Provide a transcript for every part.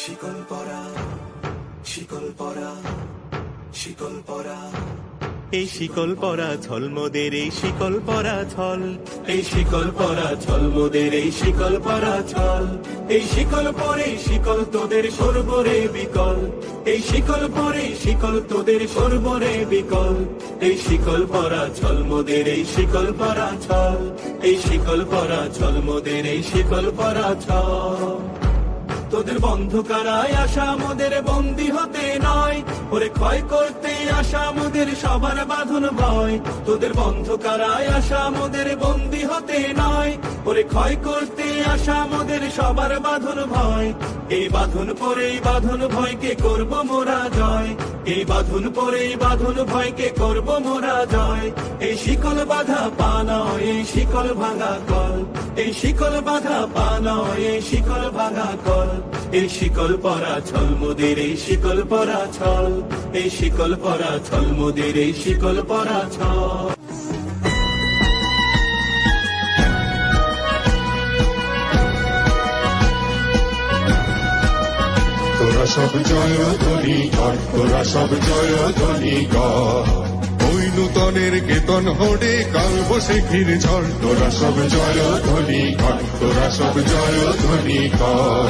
শিকল পরা, শিকল পরা, শিকল পরা। এই শিকল পরা ছল মোদের, এই শিকল পরা ছল। এই শিকল পরা ছল মোদের, এই শিকল পরা ছল। এই শিকল পরে শিকল তোদের সর্বরে বিকল। এই শিকল পরে শিকল তোদের সর্বরে বিকল। এই শিকল পরা ছল মোদের, এই শিকল পরা ছল। এই শিকল পরা ছল মোদের, এই শিকল পরা ছল। তোদের বন্ধ কারায় আসা মোদের বন্দী হতে নয়, ওরে ক্ষয় করতে আসা মোদের সবার বাঁধন ভয়। তোদের বন্ধ কারায় আসা মোদের বন্দী হতে নয়, ওরে ক্ষয় করতে আসা মোদের সবার বাঁধন ভয়। এই বাঁধন পরে বাঁধন ভয়কে করব মোরা জয়। এই বাঁধন পরে বাঁধন ভয়কে করব মোরা জয়। এই শিকল বাধা পা নয়, এই শিকল ভাঙা কল। এই শিকল বাধা পা নয়, এই শিকল ভাঙা কল। এই শিকল পরা ছল মোদের, এই শিকল পরা ছল। এই শিকল পরা ছল মোদের, এই শিকল পরা ছল। তোরা সব জয় ধ্বনি কর, তোরা সব জয় ধ্বনি কর। ওই নূতনের কেতন হোড়ে কাল বসে ঘির ঝড়। তোরা সব জয় ধ্বনি কর, তোরা সব জয় ধ্বনি কর।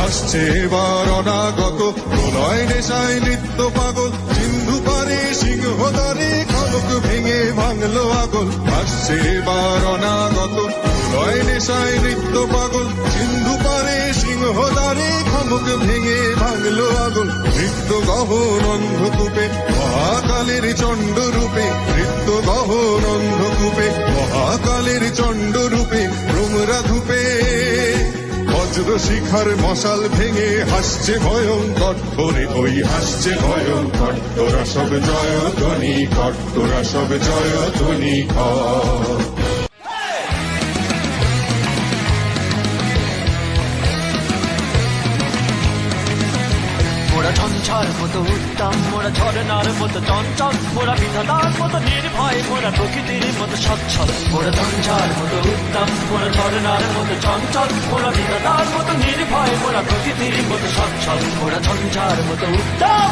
আসছে এবার অনাগত প্রলয় নেশায় নৃত্য পাগল। সিন্ধু পারে সিংহদারে খনক ভেঙে ভাঙলো আগল। আসছে এবার অনাগত প্রলয় নেশায় নৃত্য পাগল। সিন্ধু পারে সিংহদারে খনক ভেঙে ভাঙলো আগল। নৃত্য গহন অন্ধকূপে মহাকালের চণ্ড রূপে। নৃত্য গহন অন্ধকূপে মহাকালের চণ্ড রূপে। ভ্রমরা ধূপে বজ্র শিখার মশাল ভেঙে হাসছে ভয়ঙ্কর। ওরে ওই হাসছে ভয়ঙ্কর। তোরা সব জয় ধ্বনি কর, তোরা সব জয় ধ্বনি কর। মোরা ঝঞ্ঝার মতো উত্তম, মোরা ঝরনার মতো চঞ্চল। মোরা বিধাতার মতো নির্ভয়, মোরা প্রকৃতির মতো সচ্ছল। মোরা ঝঞ্ঝার মতো উত্তম, মোরা ঝরনার মতো চঞ্চল। মোরা বিধাতার মতো নির্ভয়, মোরা প্রকৃতির মতো সচ্ছল। মোরা ঝঞ্ঝার মতো উত্তম,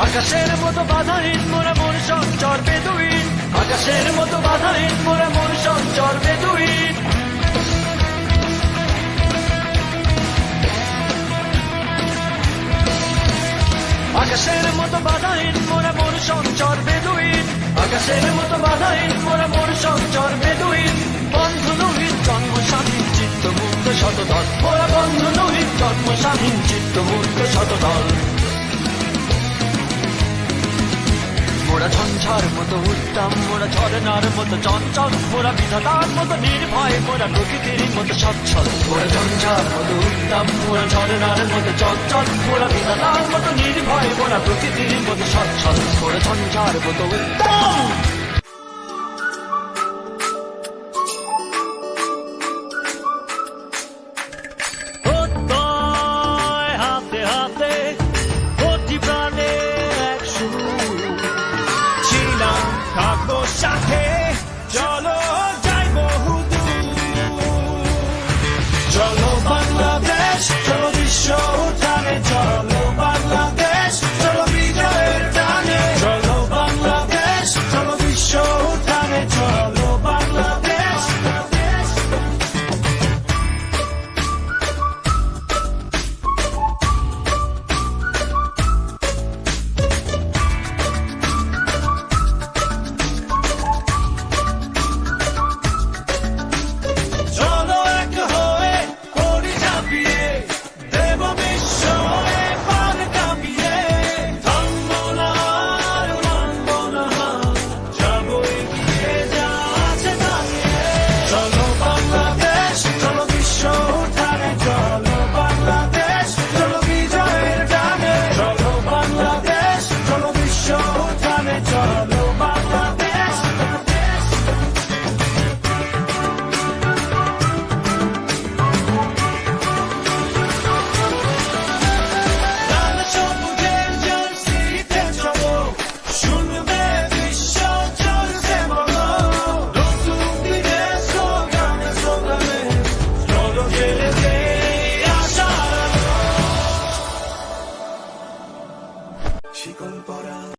আকাশের মতো বাধাহীন মোরা মন সঞ্চর বেদুইন। আকাশের মতো বাধাহীন মোরা মন সঞ্চর বেদুইন। আকাশের মতো বাধাহীন মোরা মন সঞ্চর বেদুইন। আকাশের মতো বাধাহীন মোরা মন সঞ্চর বেদুইন। বন্ধু নহিত জন্ম স্বাধীন চিত্ত মুক্ত শতদল। মোরা বন্ধু নহিত জন্ম স্বাধীন চিত্ত মুক্ত শতদল। মোরা ঝঞ্ঝার মতো উত্তম, মোরা ঝরনার মতো চঞ্চল। মোরা বিধাতার মতো নির্ভয়, মোরা প্রকৃতির মতো সচ্ছল। মোরা ঝঞ্ঝার মতো উত্তম, মোরা ঝরনার মতো চঞ্চল। মোরা বিধাতার মতো নির্ভয়, মোরা প্রকৃতির মতো সচ্ছল। মোরা ঝঞ্ঝার মতো উত্তম। হাতে হাতে প্রতি প্রাণে এক সুর ছিলাম, থাকবো সাথে, চলো যাই বহুদূর। চলো বাংলাদেশ, চলো বিশ্ব উঠানে। চলো বাংলাদেশ, চলো বিজয়ের টানে। চলো বাংলাদেশ, চলো বিশ্ব শিকল পরা